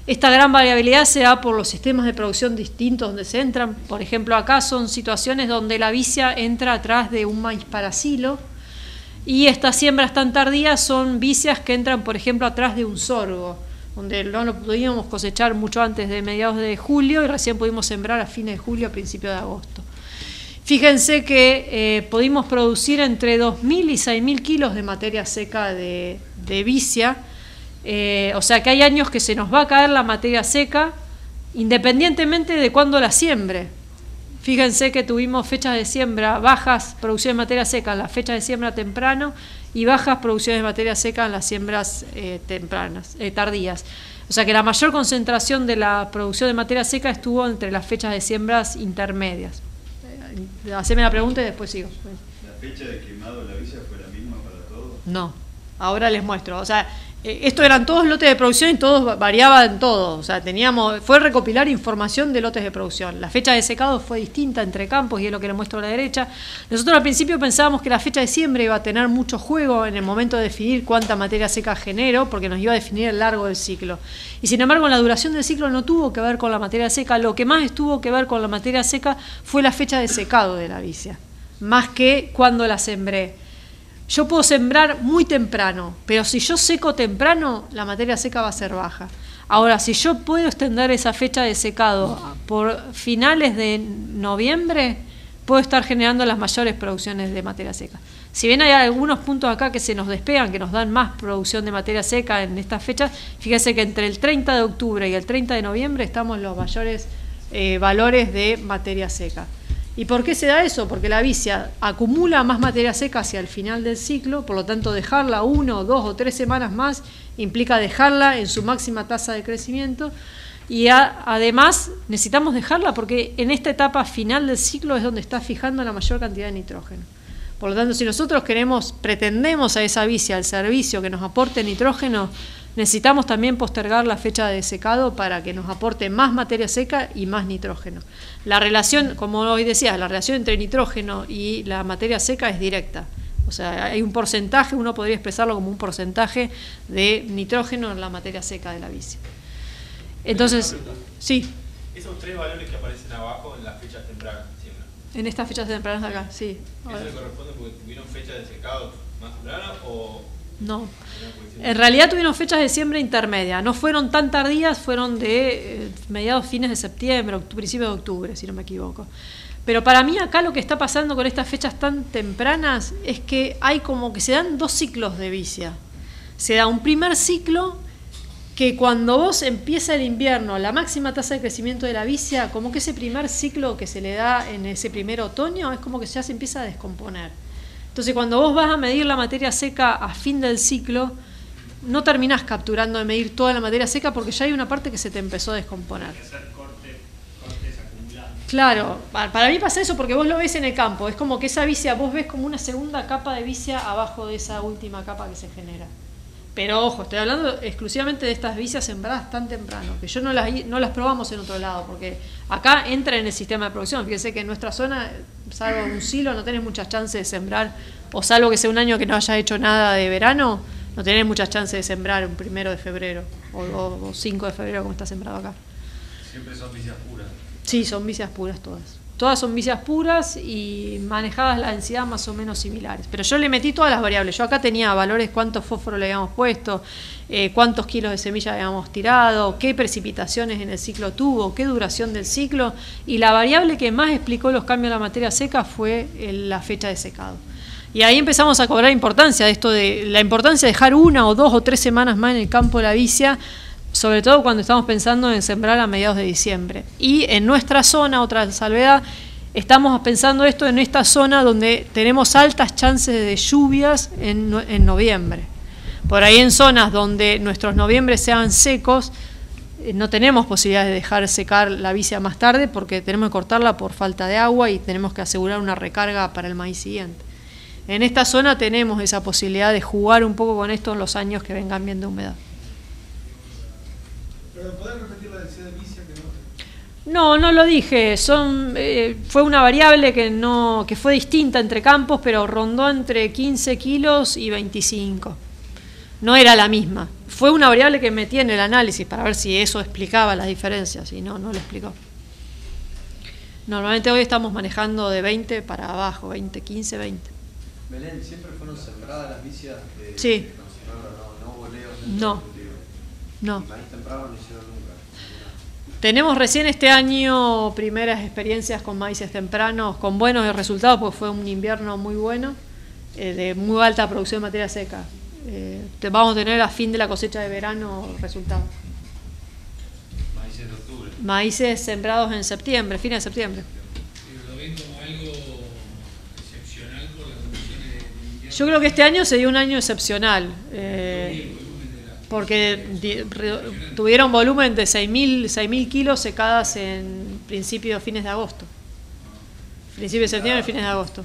Esta gran variabilidad se da por los sistemas de producción distintos donde se entran. Por ejemplo, acá son situaciones donde la vicia entra atrás de un maíz para silo y estas siembras tan tardías son vicias que entran, por ejemplo, atrás de un sorgo, donde no lo pudimos cosechar mucho antes de mediados de julio y recién pudimos sembrar a fines de julio, a principios de agosto. Fíjense que pudimos producir entre 2.000 y 6.000 kilos de materia seca de vicia. O sea que hay años que se nos va a caer la materia seca independientemente de cuándo la siembre. Fíjense que tuvimos fechas de siembra bajas, producción de materia seca en las fechas de siembra temprano y bajas producciones de materia seca en las siembras tardías. O sea que la mayor concentración de la producción de materia seca estuvo entre las fechas de siembras intermedias. Haceme la pregunta y después sigo. ¿La fecha de quemado de la vicia fue la misma para todos? No, ahora les muestro. O sea, estos eran todos lotes de producción y todos variaban todos. O sea, fue recopilar información de lotes de producción. La fecha de secado fue distinta entre campos y es lo que les muestro a la derecha. Nosotros al principio pensábamos que la fecha de siembra iba a tener mucho juego en el momento de definir cuánta materia seca genero, porque nos iba a definir el largo del ciclo. Y sin embargo, la duración del ciclo no tuvo que ver con la materia seca. Lo que más tuvo que ver con la materia seca fue la fecha de secado de la vicia, más que cuando la sembré. Yo puedo sembrar muy temprano, pero si yo seco temprano, la materia seca va a ser baja. Ahora, si yo puedo extender esa fecha de secado por finales de noviembre, puedo estar generando las mayores producciones de materia seca. Si bien hay algunos puntos acá que se nos despegan, que nos dan más producción de materia seca en estas fechas, fíjense que entre el 30 de octubre y el 30 de noviembre estamos en los mayores valores de materia seca. ¿Y por qué se da eso? Porque la vicia acumula más materia seca hacia el final del ciclo, por lo tanto dejarla 1, 2 o 3 semanas más implica dejarla en su máxima tasa de crecimiento y además necesitamos dejarla porque en esta etapa final del ciclo es donde está fijando la mayor cantidad de nitrógeno. Por lo tanto, si nosotros pretendemos a esa vicia el servicio que nos aporte nitrógeno, necesitamos también postergar la fecha de secado para que nos aporte más materia seca y más nitrógeno. La relación, como hoy decía, la relación entre nitrógeno y la materia seca es directa. O sea, hay un porcentaje, uno podría expresarlo como un porcentaje de nitrógeno en la materia seca de la vicia. Entonces, sí, Esos 3 valores que aparecen abajo en las fechas tempranas, siempre. en estas fechas tempranas de acá, sí. ¿Eso le corresponde porque tuvieron fechas de secado más tempranas o...? No, en realidad tuvieron fechas de siembra intermedia, no fueron tan tardías, fueron de mediados, fines de septiembre, principios de octubre, si no me equivoco. Pero para mí acá lo que está pasando con estas fechas tan tempranas es que hay como que se dan 2 ciclos de vicia. Se da un primer ciclo que cuando vos empieza el invierno, la máxima tasa de crecimiento de la vicia, como que ese primer ciclo que se le da en ese primer otoño es como que ya se empieza a descomponer. Entonces cuando vos vas a medir la materia seca a fin del ciclo, no terminás capturando de medir toda la materia seca porque ya hay una parte que se te empezó a descomponer. Hay que hacer cortes acumulados. Claro, para mí pasa eso porque vos lo ves en el campo, es como que esa vicia, vos ves como una segunda capa de vicia abajo de esa última capa que se genera. Pero ojo, estoy hablando exclusivamente de estas vicias sembradas tan temprano, que yo no las probamos en otro lado, porque acá entra en el sistema de producción. Fíjense que en nuestra zona, salvo un silo, no tenés muchas chances de sembrar, o salvo que sea un año que no hayas hecho nada de verano, no tenés muchas chances de sembrar un 1 de febrero o 5 de febrero como está sembrado acá. Siempre son vicias puras. Sí, son vicias puras todas. Todas son vicias puras y manejadas la densidad más o menos similares. Pero yo le metí todas las variables. Yo acá tenía valores, cuánto fósforo le habíamos puesto, cuántos kilos de semilla habíamos tirado, qué precipitaciones en el ciclo tuvo, qué duración del ciclo. Y la variable que más explicó los cambios en la materia seca fue la fecha de secado. Y ahí empezamos a cobrar importancia de esto de la importancia de dejar 1 o 2 o 3 semanas más en el campo de la vicia, sobre todo cuando estamos pensando en sembrar a mediados de diciembre. Y en nuestra zona, otra salvedad, estamos pensando esto en esta zona donde tenemos altas chances de lluvias en noviembre. Por ahí en zonas donde nuestros noviembres sean secos, no tenemos posibilidades de dejar secar la vicia más tarde porque tenemos que cortarla por falta de agua y tenemos que asegurar una recarga para el maíz siguiente. En esta zona tenemos esa posibilidad de jugar un poco con esto en los años que vengan bien de humedad. ¿Podés repetir la densidad de vicia que no? No lo dije. Fue una variable que fue distinta entre campos, pero rondó entre 15 kilos y 25. No era la misma. Fue una variable que metí en el análisis para ver si eso explicaba las diferencias, y no lo explicó. Normalmente hoy estamos manejando de 20 para abajo, 20, 15, 20. Belén, ¿siempre fueron sembradas las vicias? Sí. No hubo leos. No. No. ¿Y maíz temprano no hicieron nunca? Tenemos recién este año primeras experiencias con maíces tempranos, con buenos resultados, porque fue un invierno muy bueno, de muy alta producción de materia seca. Vamos a tener a fin de la cosecha de verano resultados. Maíces de octubre. Maíces sembrados en septiembre, fines de septiembre. Pero lo ven como algo excepcional por las condiciones de invierno. Yo creo que este año sería un año excepcional, porque tuvieron volumen de 6.000 kilos secadas en principios, fines de agosto. Principio de septiembre, fines de agosto.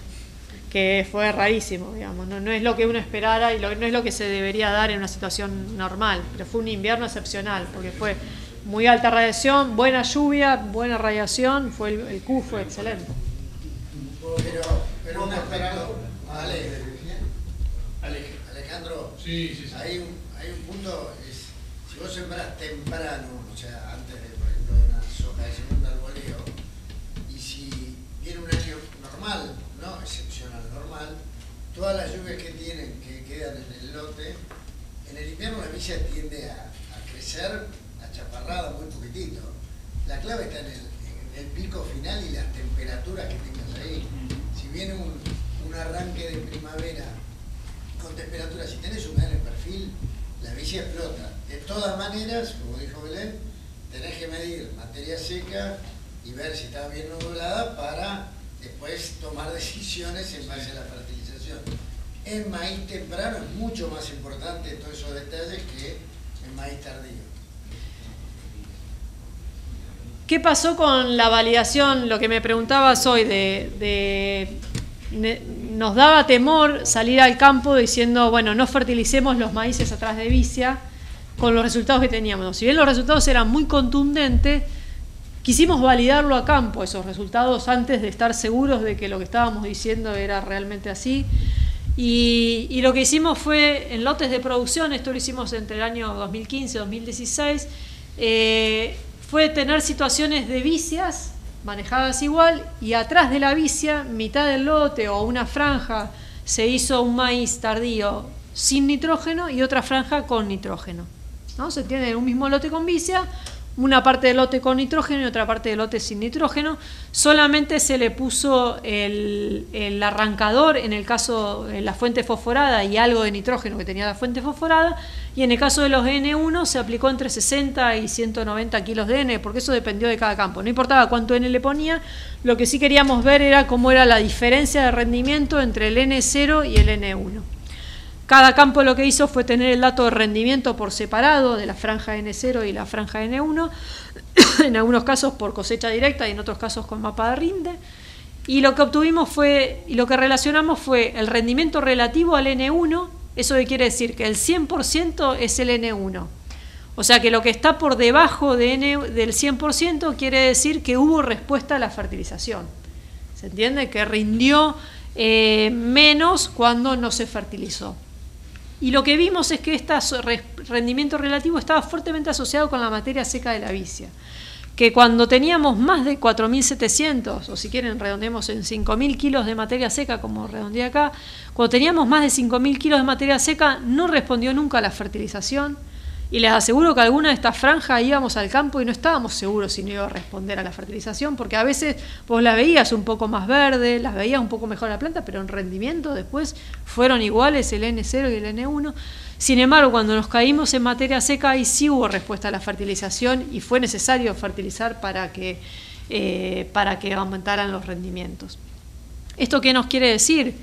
Que fue rarísimo, digamos. No es lo que uno esperara y no es lo que se debería dar en una situación normal, pero fue un invierno excepcional, porque fue muy alta radiación, buena lluvia, buena radiación, el Q fue excelente. Pero una Alejandro, sí. hay un punto, si vos sembras temprano, o sea, antes de, por ejemplo, de una soja de segundo arboleo, y si viene un año normal, no excepcional, normal, todas las lluvias que quedan en el lote, en el invierno la vicia tiende a crecer achaparrada muy poquitito. La clave está en el pico final y las temperaturas que tengas ahí. Si viene un arranque de primavera con temperaturas, si tenés humedad en el perfil, la vicia explota. De todas maneras, como dijo Belén, tenés que medir materia seca y ver si está bien nublada para después tomar decisiones en base a la fertilización. En maíz temprano es mucho más importante todos esos detalles que en maíz tardío. ¿Qué pasó con la validación? Lo que me preguntabas hoy nos daba temor salir al campo diciendo, bueno, no fertilicemos los maíces atrás de vicia con los resultados que teníamos. Si bien los resultados eran muy contundentes, quisimos validarlo a campo, esos resultados, antes de estar seguros de que lo que estábamos diciendo era realmente así. Y lo que hicimos fue, en lotes de producción, esto lo hicimos entre el año 2015 y 2016, fue tener situaciones de vicias manejadas igual, y atrás de la vicia, mitad del lote o una franja, se hizo un maíz tardío sin nitrógeno y otra franja con nitrógeno, ¿no? Se tiene un mismo lote con vicia, una parte del lote con nitrógeno y otra parte del lote sin nitrógeno. Solamente se le puso el arrancador, en el caso de la fuente fosforada, y algo de nitrógeno que tenía la fuente fosforada, y en el caso de los N1 se aplicó entre 60 y 190 kilos de N, porque eso dependió de cada campo. No importaba cuánto N le ponía, lo que sí queríamos ver era cómo era la diferencia de rendimiento entre el N0 y el N1. Cada campo lo que hizo fue tener el dato de rendimiento por separado de la franja N0 y la franja N1, en algunos casos por cosecha directa y en otros casos con mapa de rinde, y lo que obtuvimos fue, y lo que relacionamos fue el rendimiento relativo al N1. Eso quiere decir que el 100% es el N1, o sea que lo que está por debajo de del 100% quiere decir que hubo respuesta a la fertilización. ¿Se entiende? Que rindió menos cuando no se fertilizó. Y lo que vimos es que este rendimiento relativo estaba fuertemente asociado con la materia seca de la vicia, que cuando teníamos más de 4.700, o si quieren redondeemos en 5.000 kilos de materia seca, como redondeé acá, cuando teníamos más de 5.000 kilos de materia seca, no respondió nunca a la fertilización, y les aseguro que alguna de estas franjas íbamos al campo y no estábamos seguros si no iba a responder a la fertilización, porque a veces vos la veías un poco más verde, las veías un poco mejor la planta, pero en rendimiento después fueron iguales el N0 y el N1. Sin embargo, cuando nos caímos en materia seca, ahí sí hubo respuesta a la fertilización y fue necesario fertilizar para que aumentaran los rendimientos. ¿Esto qué nos quiere decir?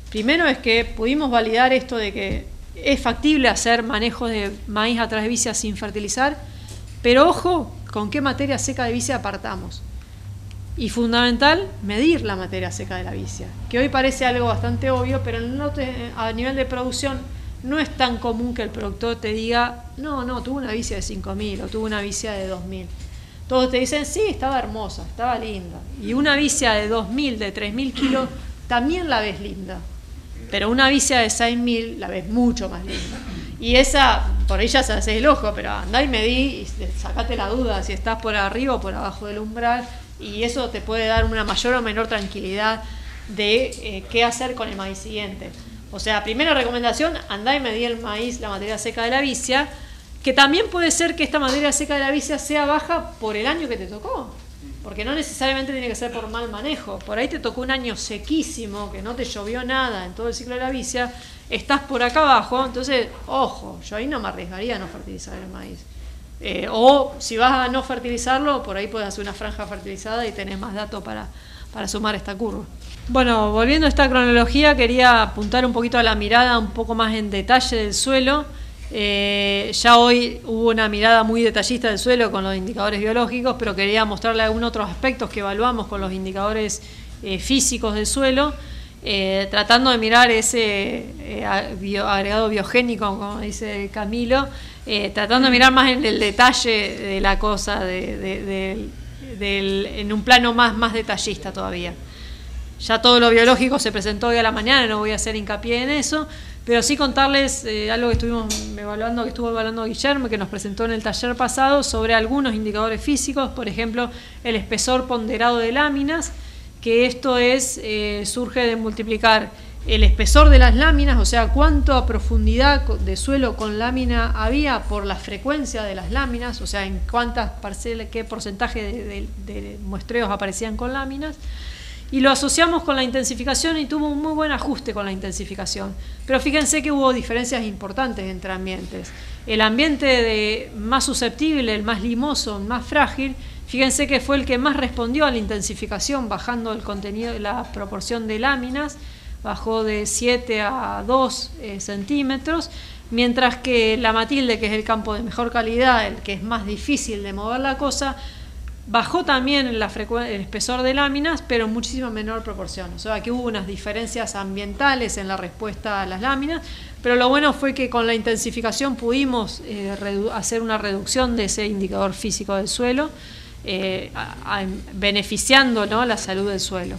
Primero es que pudimos validar esto de que es factible hacer manejo de maíz a través de vicia sin fertilizar, pero ojo con qué materia seca de vicia apartamos. Y fundamental, medir la materia seca de la vicia, que hoy parece algo bastante obvio, pero a nivel de producción no es tan común que el productor te diga, no, tuvo una vicia de 5.000 o tuvo una vicia de 2.000. Todos te dicen, sí, estaba hermosa, estaba linda. Y una vicia de 2.000, de 3.000 kilos, también la ves linda. Pero una vicia de 6.000 la ves mucho más linda. Y esa, por ahí ya se hace el ojo, pero andá y medí y sacate la duda si estás por arriba o por abajo del umbral, y eso te puede dar una mayor o menor tranquilidad de qué hacer con el maíz siguiente. O sea, primera recomendación, andá y medí el maíz, la materia seca de la vicia, que también puede ser que esta materia seca de la vicia sea baja por el año que te tocó. Porque no necesariamente tiene que ser por mal manejo. Por ahí te tocó un año sequísimo, que no te llovió nada en todo el ciclo de la vicia, estás por acá abajo, entonces, ojo, yo ahí no me arriesgaría a no fertilizar el maíz. O si vas a no fertilizarlo, por ahí puedes hacer una franja fertilizada y tenés más datos para sumar esta curva. Bueno, volviendo a esta cronología, quería apuntar un poquito a la mirada un poco más en detalle del suelo. Ya hoy hubo una mirada muy detallista del suelo con los indicadores biológicos, pero quería mostrarle algunos otros aspectos que evaluamos con los indicadores físicos del suelo, tratando de mirar ese agregado biogénico, como dice Camilo, tratando de mirar más en el detalle de la cosa, en un plano más detallista todavía. Ya todo lo biológico se presentó hoy a la mañana, no voy a hacer hincapié en eso, pero sí contarles algo que estuvimos evaluando, que estuvo evaluando Guillermo, que nos presentó en el taller pasado, sobre algunos indicadores físicos, por ejemplo, el espesor ponderado de láminas, que esto surge de multiplicar el espesor de las láminas, o sea, cuánto a profundidad de suelo con lámina había por la frecuencia de las láminas, o sea, en cuántas parcelas, qué porcentaje de muestreos aparecían con láminas. Y lo asociamos con la intensificación y tuvo un muy buen ajuste con la intensificación. Pero fíjense que hubo diferencias importantes entre ambientes. El ambiente más susceptible, el más limoso, el más frágil, fíjense que fue el que más respondió a la intensificación, bajando el contenido, la proporción de láminas, bajó de 7 a 2 centímetros, mientras que la Matilde, que es el campo de mejor calidad, el que es más difícil de mover la cosa, bajó también el espesor de láminas, pero en muchísima menor proporción. O sea, que hubo unas diferencias ambientales en la respuesta a las láminas, pero lo bueno fue que con la intensificación pudimos hacer una reducción de ese indicador físico del suelo, beneficiando, ¿no?, la salud del suelo.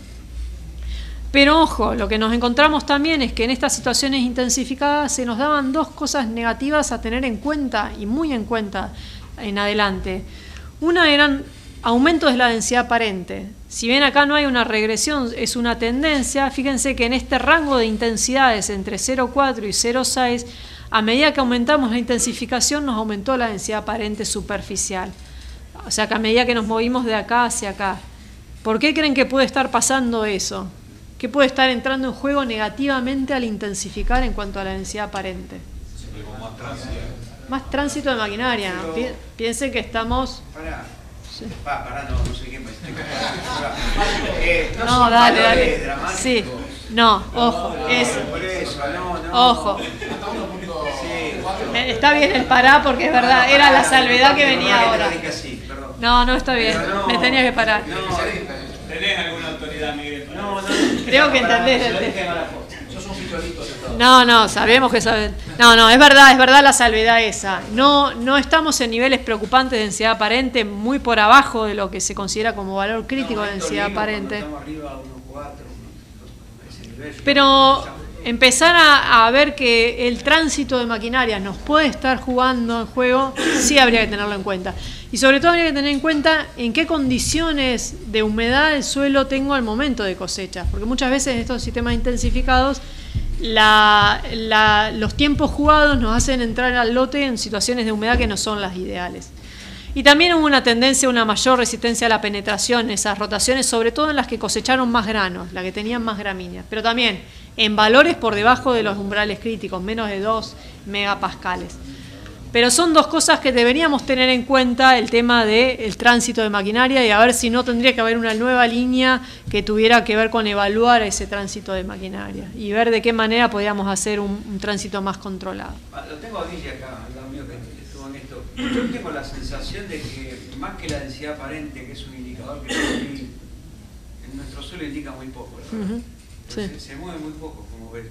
Pero ojo, lo que nos encontramos también es que en estas situaciones intensificadas se nos daban dos cosas negativas a tener en cuenta, y muy en cuenta, en adelante. Una eran aumentos de la densidad aparente. Si bien acá no hay una regresión, es una tendencia, fíjense que en este rango de intensidades entre 0,4 y 0,6, a medida que aumentamos la intensificación, nos aumentó la densidad aparente superficial. O sea que a medida que nos movimos de acá hacia acá. ¿Por qué creen que puede estar pasando eso? ¿Qué puede estar entrando en juego negativamente al intensificar en cuanto a la densidad aparente? Más tránsito de maquinaria, ¿no? Piensen que estamos... Pará, no sé qué me no, dale. Sí, no, ojo, eso. Ojo. Está bien el pará porque es verdad, era la salvedad que venía ahora. No, está bien, me tenía que parar. ¿Tenés alguna autoridad, Miguel? No. Creo que entendés el tema. No, sabemos que saben. No, es verdad la salvedad esa. No estamos en niveles preocupantes de densidad aparente, muy por abajo de lo que se considera como valor crítico de densidad aparente. Pero empezar a ver que el tránsito de maquinaria nos puede estar jugando en juego, sí habría que tenerlo en cuenta. Y sobre todo habría que tener en cuenta en qué condiciones de humedad del suelo tengo al momento de cosecha. Porque muchas veces en estos sistemas intensificados los tiempos jugados nos hacen entrar al lote en situaciones de humedad que no son las ideales. Y también hubo una tendencia a una mayor resistencia a la penetración en esas rotaciones, sobre todo en las que cosecharon más granos, las que tenían más gramíneas, pero también en valores por debajo de los umbrales críticos, menos de 2 megapascales. Pero son dos cosas que deberíamos tener en cuenta, el tema del tránsito de maquinaria, y a ver si no tendría que haber una nueva línea que tuviera que ver con evaluar ese tránsito de maquinaria y ver de qué manera podríamos hacer un tránsito más controlado. Lo tengo a Guille acá, al lado mío que estuvo en esto. Yo tengo la sensación de que más que la densidad aparente, que es un indicador que en nuestro suelo indica muy poco, ¿verdad? Se mueve muy poco, como ves.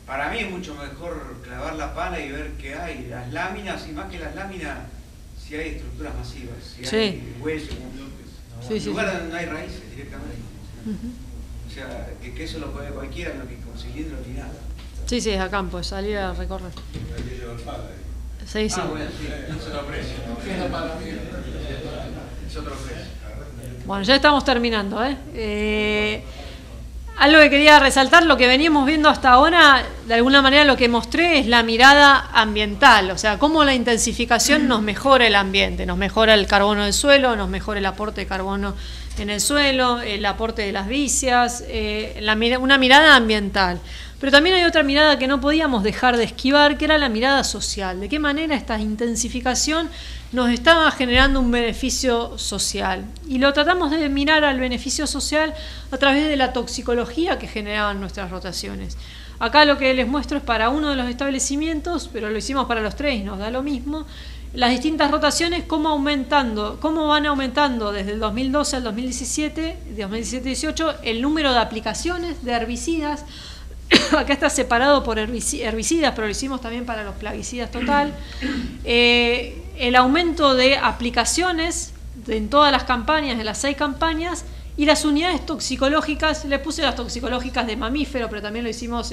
Para mí es mucho mejor clavar la pala y ver qué hay, las láminas, y más que las láminas, si hay estructuras masivas, si hay huesos, bloques, lugar donde no hay raíces directamente. O sea, que eso lo puede cualquiera, no que consiguiendo ni nada. Sí, es a campo, es salir a recorrer. Sí. Bueno, sí, es otro precio. Es otro precio. Bueno, ya estamos terminando, algo que quería resaltar, lo que veníamos viendo hasta ahora, de alguna manera lo que mostré es la mirada ambiental, o sea, cómo la intensificación nos mejora el ambiente, nos mejora el carbono del suelo, nos mejora el aporte de carbono en el suelo, el aporte de las vicias, una mirada ambiental. Pero también hay otra mirada que no podíamos dejar de esquivar, que era la mirada social. ¿De qué manera esta intensificación nos estaba generando un beneficio social? Y lo tratamos de mirar al beneficio social a través de la toxicología que generaban nuestras rotaciones. Acá lo que les muestro es para uno de los establecimientos, pero lo hicimos para los tres y nos da lo mismo, las distintas rotaciones, cómo van aumentando desde el 2012 al 2017, 2017-18, el número de aplicaciones de herbicidas. Acá está separado por herbicidas, pero lo hicimos también para los plaguicidas total. El aumento de aplicaciones en todas las campañas, en las 6 campañas, y las unidades toxicológicas. Le puse las toxicológicas de mamífero, pero también lo hicimos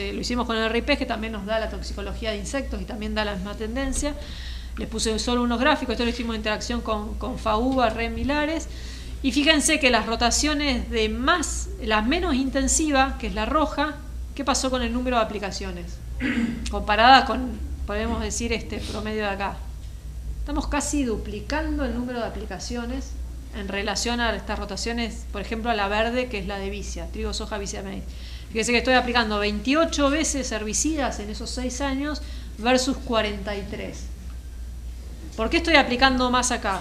con el RIP, que también nos da la toxicología de insectos y también da la misma tendencia. Les puse solo unos gráficos, esto lo hicimos en interacción con FAUBA, REM Milares. Y fíjense que las rotaciones de las menos intensivas, que es la roja, ¿qué pasó con el número de aplicaciones? Comparada con, podemos decir, este promedio de acá. Estamos casi duplicando el número de aplicaciones en relación a estas rotaciones, por ejemplo, a la verde, que es la de vicia, trigo, soja, vicia, maíz. Fíjense que estoy aplicando 28 veces herbicidas en esos 6 años versus 43. ¿Por qué estoy aplicando más acá?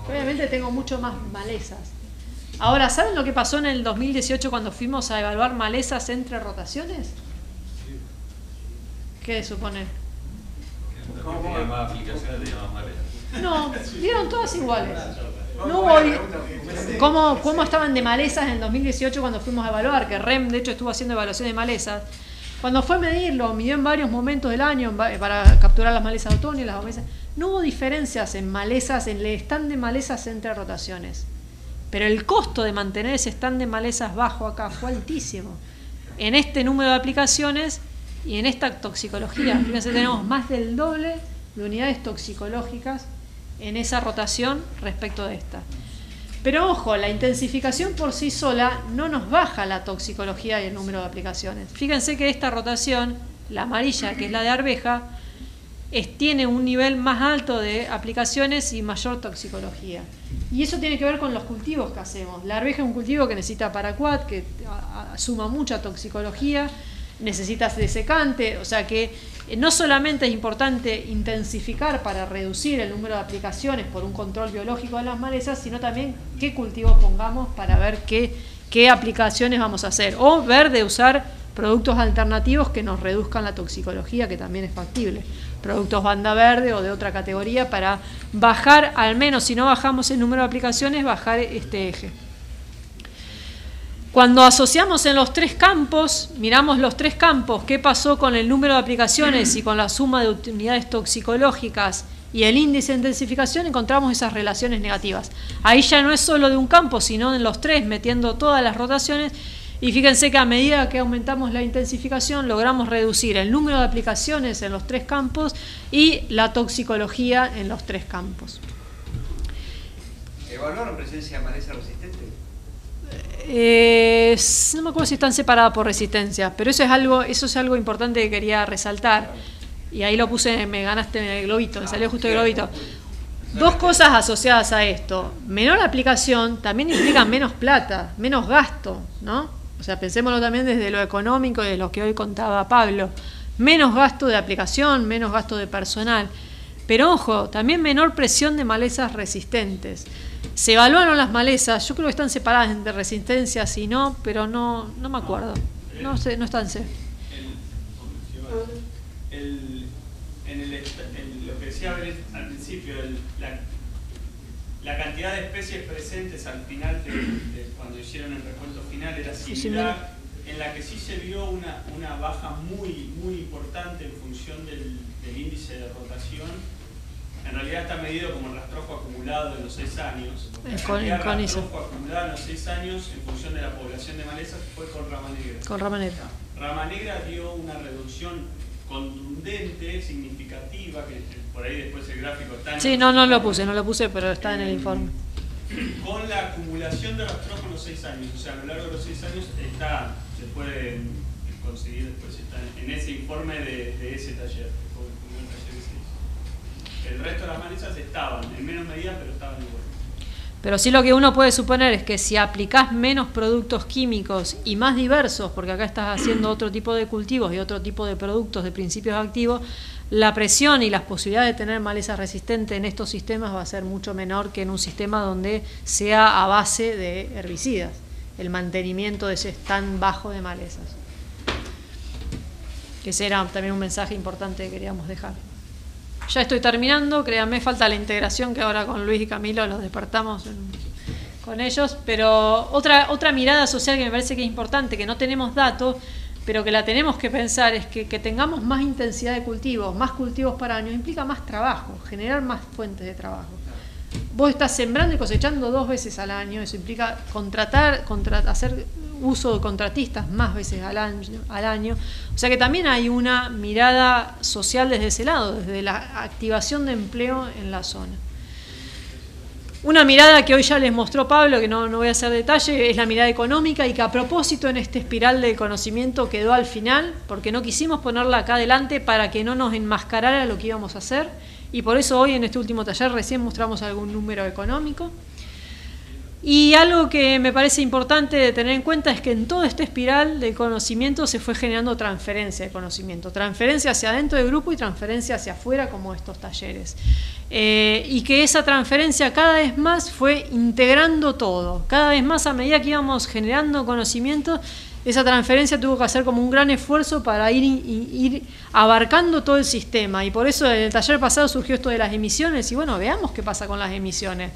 Obviamente tengo mucho más malezas. Ahora, ¿saben lo que pasó en el 2018 cuando fuimos a evaluar malezas entre rotaciones? ¿Qué supone? Tenía más aplicaciones, tenía más malezas. No, dieron todas iguales. No hubo cómo estaban de malezas en el 2018 cuando fuimos a evaluar, que REM de hecho estuvo haciendo evaluación de malezas. Cuando fue a medirlo, midió en varios momentos del año para capturar las malezas de otoño y las malezas. No hubo diferencias en malezas, en el stand de malezas entre rotaciones. Pero el costo de mantener ese stand de malezas bajo acá fue altísimo. En este número de aplicaciones y en esta toxicología, fíjense, tenemos más del doble de unidades toxicológicas en esa rotación respecto de esta. Pero ojo, la intensificación por sí sola no nos baja la toxicología y el número de aplicaciones. Fíjense que esta rotación, la amarilla, que es la de arveja, tiene un nivel más alto de aplicaciones y mayor toxicología. Y eso tiene que ver con los cultivos que hacemos. La arveja es un cultivo que necesita paraquat, que suma mucha toxicología, necesita desecante, o sea que no solamente es importante intensificar para reducir el número de aplicaciones por un control biológico de las malezas, sino también qué cultivos pongamos para ver qué aplicaciones vamos a hacer, o ver de usar productos alternativos que nos reduzcan la toxicología, que también es factible, productos banda verde o de otra categoría, para bajar, al menos si no bajamos el número de aplicaciones, bajar este eje. Cuando asociamos en los tres campos, miramos los tres campos, qué pasó con el número de aplicaciones y con la suma de unidades toxicológicas y el índice de intensificación, encontramos esas relaciones negativas. Ahí ya no es solo de un campo, sino en los tres, metiendo todas las rotaciones. Y fíjense que a medida que aumentamos la intensificación, logramos reducir el número de aplicaciones en los tres campos y la toxicología en los tres campos. ¿Evaluaron presencia de maleza resistente? No me acuerdo si están separadas por resistencia, pero eso es algo importante que quería resaltar. Y ahí lo puse, me ganaste en el globito, me salió justo el globito. Dos cosas asociadas a esto. Menor aplicación también implica menos plata, menos gasto, ¿no? O sea, pensémoslo también desde lo económico y de lo que hoy contaba Pablo. Menos gasto de aplicación, menos gasto de personal. Pero ojo, también menor presión de malezas resistentes. Se evaluaron las malezas, yo creo que están separadas entre resistencias y no, pero no me acuerdo. No sé, no están separadas. Lo que decía al principio, la cantidad de especies presentes al final de cuando hicieron el recuento final era similar, en la que sí se vio una baja muy importante en función del índice de rotación. En realidad está medido como el rastrojo acumulado en los 6 años. El rastrojo acumulado en los 6 años en función de la población de malezas fue con rama negra. Con rama negra. Rama negra dio una reducción contundente, significativa, que por ahí después el gráfico está... Sí, no lo puse, pero está en el informe. Con la acumulación de rastrojo en los 6 años, o sea, a lo largo de los 6 años se puede conseguir después, está en ese informe de ese taller. El resto de las malezas estaban, en menos medida, pero estaban igual. Pero sí lo que uno puede suponer es que si aplicás menos productos químicos y más diversos, porque acá estás haciendo otro tipo de cultivos y otro tipo de productos de principios activos, la presión y las posibilidades de tener maleza resistente en estos sistemas va a ser mucho menor que en un sistema donde sea a base de herbicidas, el mantenimiento de ese tan bajo de malezas. Que ese era también un mensaje importante que queríamos dejar. Ya estoy terminando, créanme, falta la integración que ahora con Luis y Camilo los despertamos con ellos, pero otra mirada social que me parece que es importante, que no tenemos datos, pero que la tenemos que pensar, es que tengamos más intensidad de cultivos, más cultivos para años, implica más trabajo, generar más fuentes de trabajo. Vos estás sembrando y cosechando 2 veces al año, eso implica hacer uso de contratistas más veces al año. O sea que también hay una mirada social desde ese lado, desde la activación de empleo en la zona. Una mirada que hoy ya les mostró Pablo, que no voy a hacer detalle, es la mirada económica y que a propósito en este espiral del conocimiento quedó al final, porque no quisimos ponerla acá adelante para que no nos enmascarara lo que íbamos a hacer. Y por eso hoy en este último taller recién mostramos algún número económico. Y algo que me parece importante de tener en cuenta es que en toda esta espiral del conocimiento se fue generando transferencia de conocimiento, transferencia hacia adentro del grupo y transferencia hacia afuera como estos talleres. Y que esa transferencia cada vez más fue integrando todo, cada vez más a medida que íbamos generando conocimiento. Esa transferencia tuvo que hacer como un gran esfuerzo para ir abarcando todo el sistema, y por eso en el taller pasado surgió esto de las emisiones, y bueno, veamos qué pasa con las emisiones.